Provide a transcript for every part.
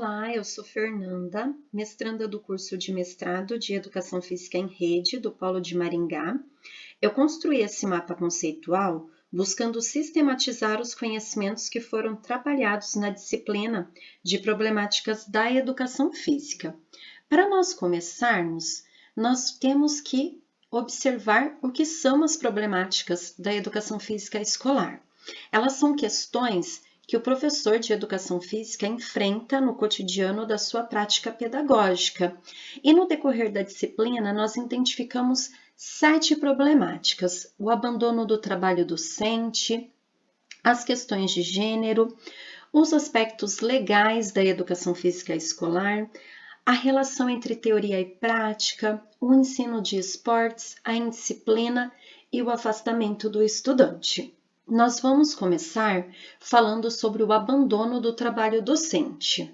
Olá, eu sou Fernanda, mestranda do curso de mestrado de Educação Física em Rede do Polo de Maringá. Eu construí esse mapa conceitual buscando sistematizar os conhecimentos que foram trabalhados na disciplina de problemáticas da educação física. Para nós começarmos, nós temos que observar o que são as problemáticas da educação física escolar. Elas são questões que o professor de educação física enfrenta no cotidiano da sua prática pedagógica. E no decorrer da disciplina, nós identificamos 7 problemáticas: o abandono do trabalho docente, as questões de gênero, os aspectos legais da educação física escolar, a relação entre teoria e prática, o ensino de esportes, a indisciplina e o afastamento do estudante. Nós vamos começar falando sobre o abandono do trabalho docente.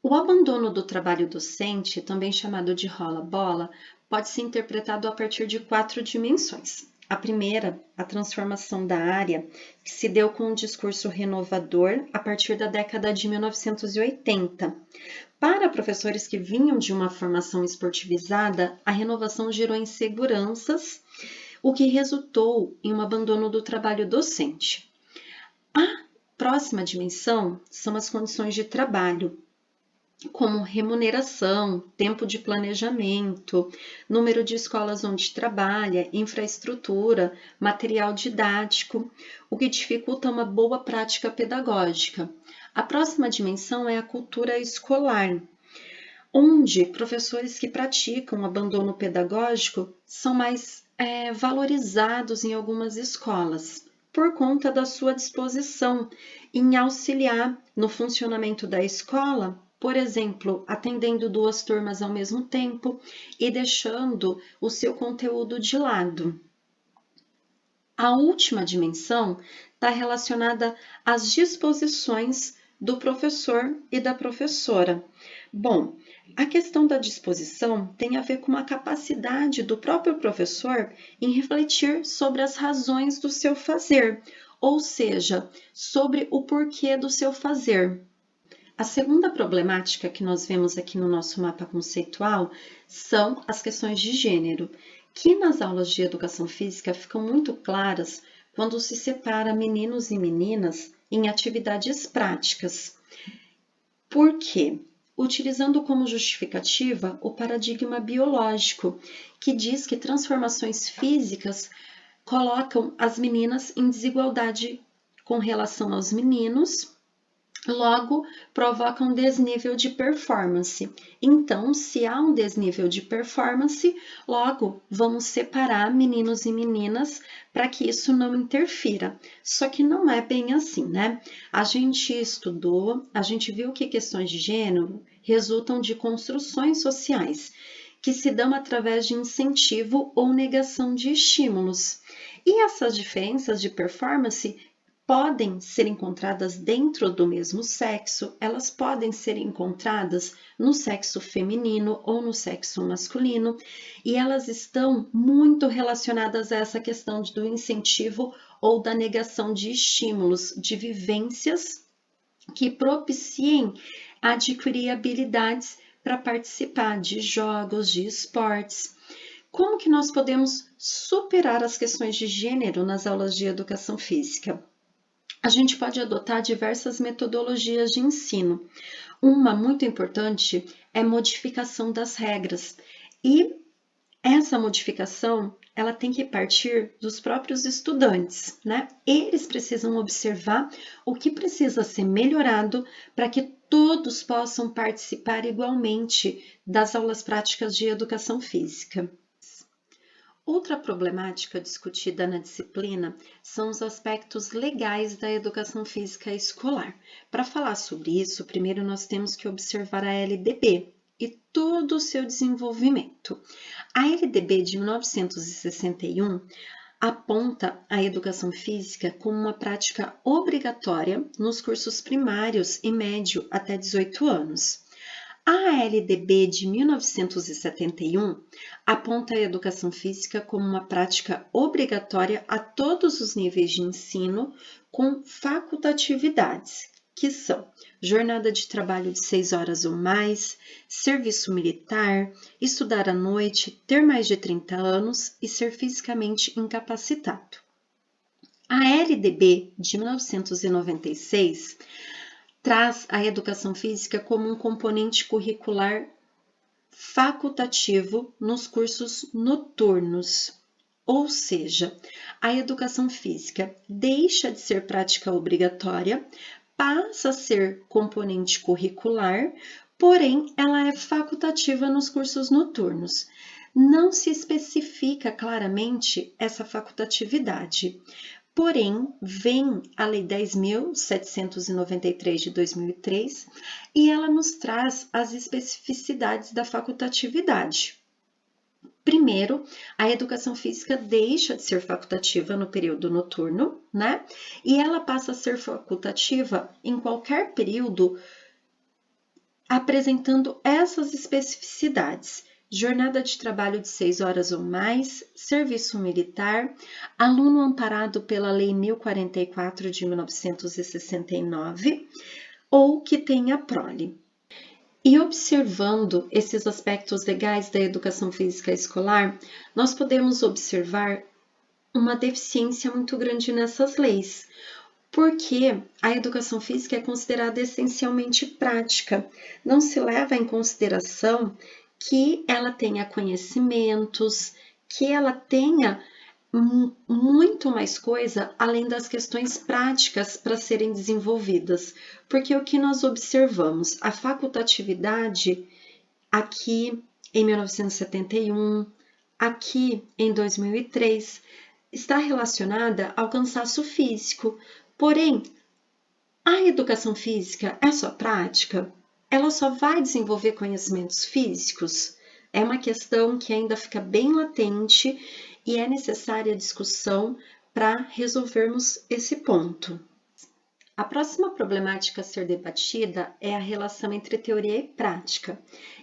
O abandono do trabalho docente, também chamado de rola-bola, pode ser interpretado a partir de 4 dimensões. A primeira, a transformação da área, que se deu com um discurso renovador a partir da década de 1980. Para professores que vinham de uma formação esportivizada, a renovação gerou inseguranças, o que resultou em um abandono do trabalho docente. A próxima dimensão são as condições de trabalho, como remuneração, tempo de planejamento, número de escolas onde trabalha, infraestrutura, material didático, o que dificulta uma boa prática pedagógica. A próxima dimensão é a cultura escolar, onde professores que praticam abandono pedagógico são mais valorizados em algumas escolas, por conta da sua disposição em auxiliar no funcionamento da escola, por exemplo, atendendo 2 turmas ao mesmo tempo e deixando o seu conteúdo de lado. A última dimensão está relacionada às disposições do professor e da professora. Bom, a questão da disposição tem a ver com a capacidade do próprio professor em refletir sobre as razões do seu fazer, ou seja, sobre o porquê do seu fazer. A segunda problemática que nós vemos aqui no nosso mapa conceitual são as questões de gênero, que nas aulas de educação física ficam muito claras quando se separa meninos e meninas em atividades práticas. Por quê? Utilizando como justificativa o paradigma biológico, que diz que transformações físicas colocam as meninas em desigualdade com relação aos meninos, logo provocam desnível de performance. Então, se há um desnível de performance, logo vamos separar meninos e meninas para que isso não interfira. Só que não é bem assim, né? A gente estudou, a gente viu que questões de gênero resultam de construções sociais que se dão através de incentivo ou negação de estímulos. E essas diferenças de performance podem ser encontradas dentro do mesmo sexo, elas podem ser encontradas no sexo feminino ou no sexo masculino, e elas estão muito relacionadas a essa questão do incentivo ou da negação de estímulos, de vivências que propiciem adquirir habilidades para participar de jogos, de esportes. Como que nós podemos superar as questões de gênero nas aulas de educação física? A gente pode adotar diversas metodologias de ensino. Uma muito importante é a modificação das regras. E essa modificação, ela tem que partir dos próprios estudantes, né? Eles precisam observar o que precisa ser melhorado para que todos possam participar igualmente das aulas práticas de educação física. Outra problemática discutida na disciplina são os aspectos legais da educação física escolar. Para falar sobre isso, primeiro nós temos que observar a LDB e todo o seu desenvolvimento. A LDB de 1961 aponta a educação física como uma prática obrigatória nos cursos primários e médio até 18 anos. A LDB de 1971 aponta a educação física como uma prática obrigatória a todos os níveis de ensino, com facultatividades, que são jornada de trabalho de 6 horas ou mais, serviço militar, estudar à noite, ter mais de 30 anos e ser fisicamente incapacitado. A LDB de 1996 traz a educação física como um componente curricular facultativo nos cursos noturnos, ou seja, a educação física deixa de ser prática obrigatória, passa a ser componente curricular, porém ela é facultativa nos cursos noturnos. Não se especifica claramente essa facultatividade. Porém, vem a Lei 10.793 de 2003 e ela nos traz as especificidades da facultatividade. Primeiro, a educação física deixa de ser facultativa no período noturno, né? E ela passa a ser facultativa em qualquer período, apresentando essas especificidades. Jornada de trabalho de 6 horas ou mais, serviço militar, aluno amparado pela Lei 1044 de 1969 ou que tenha prole. E observando esses aspectos legais da educação física escolar, nós podemos observar uma deficiência muito grande nessas leis, porque a educação física é considerada essencialmente prática, não se leva em consideração que ela tenha conhecimentos, que ela tenha muito mais coisa além das questões práticas para serem desenvolvidas, porque o que nós observamos, a facultatividade aqui em 1971, aqui em 2003, está relacionada ao cansaço físico, porém, a educação física é só prática? Ela só vai desenvolver conhecimentos físicos? É uma questão que ainda fica bem latente e é necessária discussão para resolvermos esse ponto. A próxima problemática a ser debatida é a relação entre teoria e prática.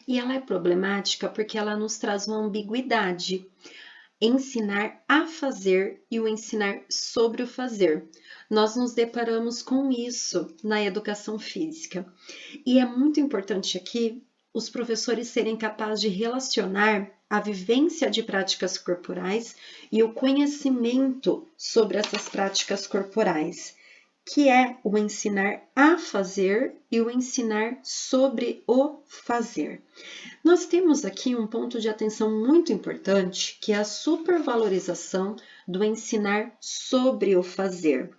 E ela é problemática porque ela nos traz uma ambiguidade. Ensinar a fazer e o ensinar sobre o fazer. Nós nos deparamos com isso na educação física. E é muito importante aqui os professores serem capazes de relacionar a vivência de práticas corporais e o conhecimento sobre essas práticas corporais, que é o ensinar a fazer e o ensinar sobre o fazer. Nós temos aqui um ponto de atenção muito importante, que é a supervalorização do ensinar sobre o fazer.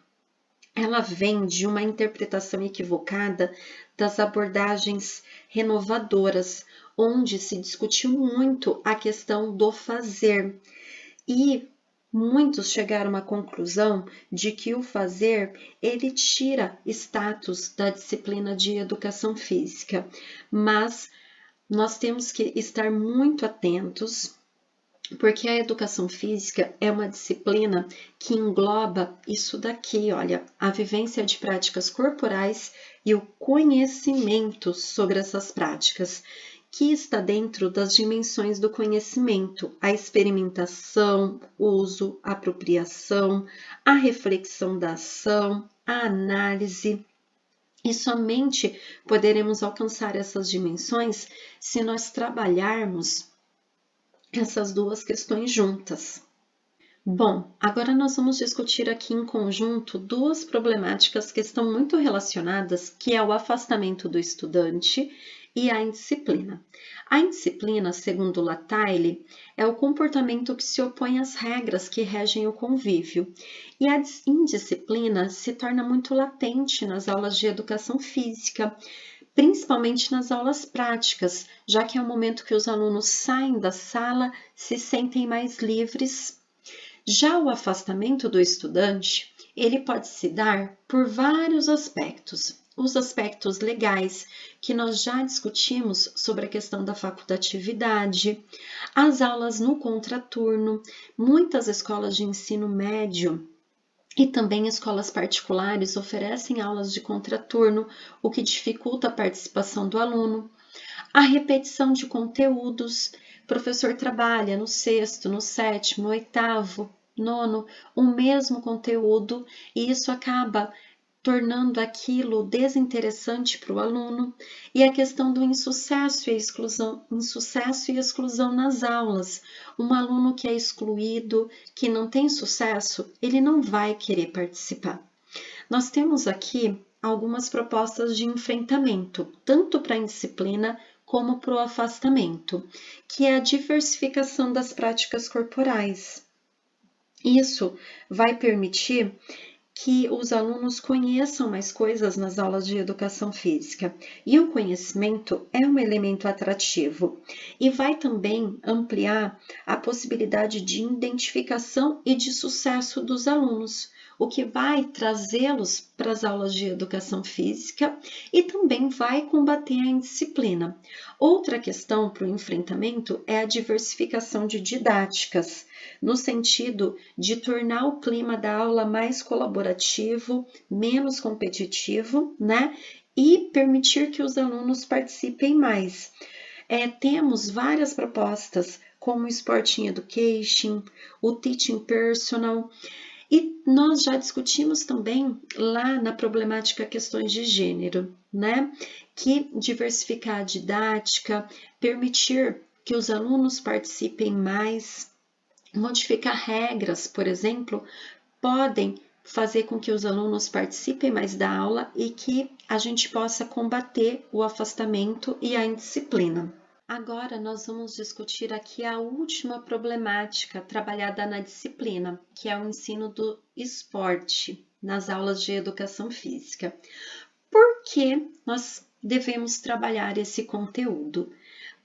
Ela vem de uma interpretação equivocada das abordagens renovadoras, onde se discutiu muito a questão do fazer. E muitos chegaram à conclusão de que o fazer, ele tira status da disciplina de educação física, mas nós temos que estar muito atentos, porque a educação física é uma disciplina que engloba isso daqui, olha, a vivência de práticas corporais e o conhecimento sobre essas práticas, que está dentro das dimensões do conhecimento, a experimentação, uso, apropriação, a reflexão da ação, a análise. E somente poderemos alcançar essas dimensões se nós trabalharmos essas duas questões juntas. Bom, agora nós vamos discutir aqui em conjunto duas problemáticas que estão muito relacionadas, que é o afastamento do estudante e a indisciplina. A indisciplina, segundo Lattaille, é o comportamento que se opõe às regras que regem o convívio, e a indisciplina se torna muito latente nas aulas de educação física, principalmente nas aulas práticas, já que é o momento que os alunos saem da sala, se sentem mais livres. Já o afastamento do estudante, ele pode se dar por vários aspectos. Os aspectos legais, que nós já discutimos sobre a questão da facultatividade, as aulas no contraturno, muitas escolas de ensino médio e também escolas particulares oferecem aulas de contraturno, o que dificulta a participação do aluno. A repetição de conteúdos, o professor trabalha no sexto, no sétimo, no oitavo, nono, o mesmo conteúdo, e isso acaba tornando aquilo desinteressante para o aluno, e a questão do insucesso e exclusão nas aulas. Um aluno que é excluído, que não tem sucesso, ele não vai querer participar. Nós temos aqui algumas propostas de enfrentamento, tanto para a indisciplina como para o afastamento, que é a diversificação das práticas corporais. Isso vai permitir que os alunos conheçam mais coisas nas aulas de educação física. E o conhecimento é um elemento atrativo e vai também ampliar a possibilidade de identificação e de sucesso dos alunos, o que vai trazê-los para as aulas de educação física e também vai combater a indisciplina. Outra questão para o enfrentamento é a diversificação de didáticas, no sentido de tornar o clima da aula mais colaborativo, menos competitivo, né? E permitir que os alunos participem mais. Temos várias propostas, como o Sporting Education, o Teaching Personal, e nós já discutimos também lá na problemática questões de gênero, né? Que diversificar a didática, permitir que os alunos participem mais, modificar regras, por exemplo, podem fazer com que os alunos participem mais da aula e que a gente possa combater o afastamento e a indisciplina. Agora nós vamos discutir aqui a última problemática trabalhada na disciplina, que é o ensino do esporte nas aulas de educação física. Por que nós devemos trabalhar esse conteúdo?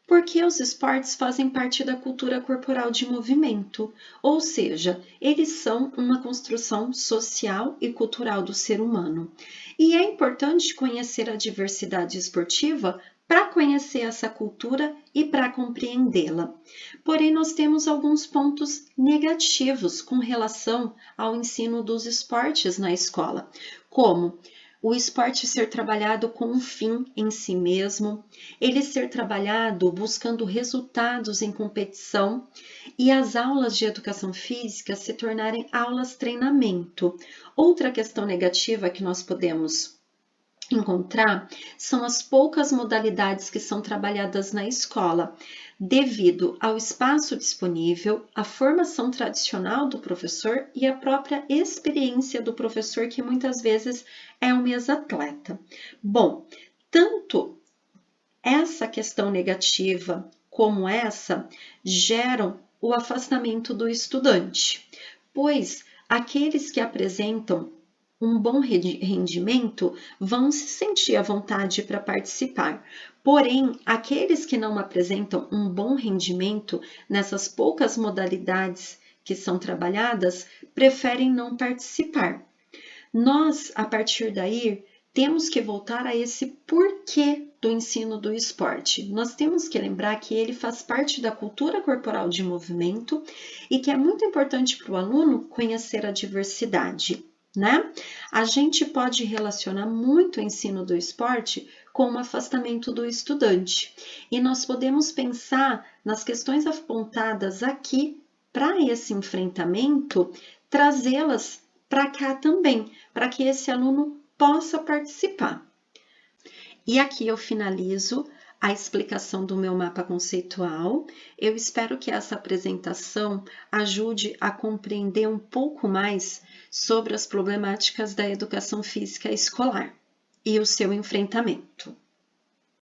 Porque os esportes fazem parte da cultura corporal de movimento, ou seja, eles são uma construção social e cultural do ser humano. E é importante conhecer a diversidade esportiva para conhecer essa cultura e para compreendê-la. Porém, nós temos alguns pontos negativos com relação ao ensino dos esportes na escola, como o esporte ser trabalhado com um fim em si mesmo, ele ser trabalhado buscando resultados em competição e as aulas de educação física se tornarem aulas treinamento. Outra questão negativa que nós podemos encontrar são as poucas modalidades que são trabalhadas na escola, devido ao espaço disponível, à formação tradicional do professor e à própria experiência do professor, que muitas vezes é um ex-atleta. Bom, tanto essa questão negativa como essa geram o afastamento do estudante, pois aqueles que apresentam um bom rendimento vão se sentir à vontade para participar. Porém, aqueles que não apresentam um bom rendimento nessas poucas modalidades que são trabalhadas, preferem não participar. Nós, a partir daí, temos que voltar a esse porquê do ensino do esporte. Nós temos que lembrar que ele faz parte da cultura corporal de movimento e que é muito importante para o aluno conhecer a diversidade, né? A gente pode relacionar muito o ensino do esporte com o afastamento do estudante. E nós podemos pensar nas questões apontadas aqui para esse enfrentamento, trazê-las para cá também, para que esse aluno possa participar. E aqui eu finalizo a explicação do meu mapa conceitual. Eu espero que essa apresentação ajude a compreender um pouco mais sobre as problemáticas da educação física escolar e o seu enfrentamento.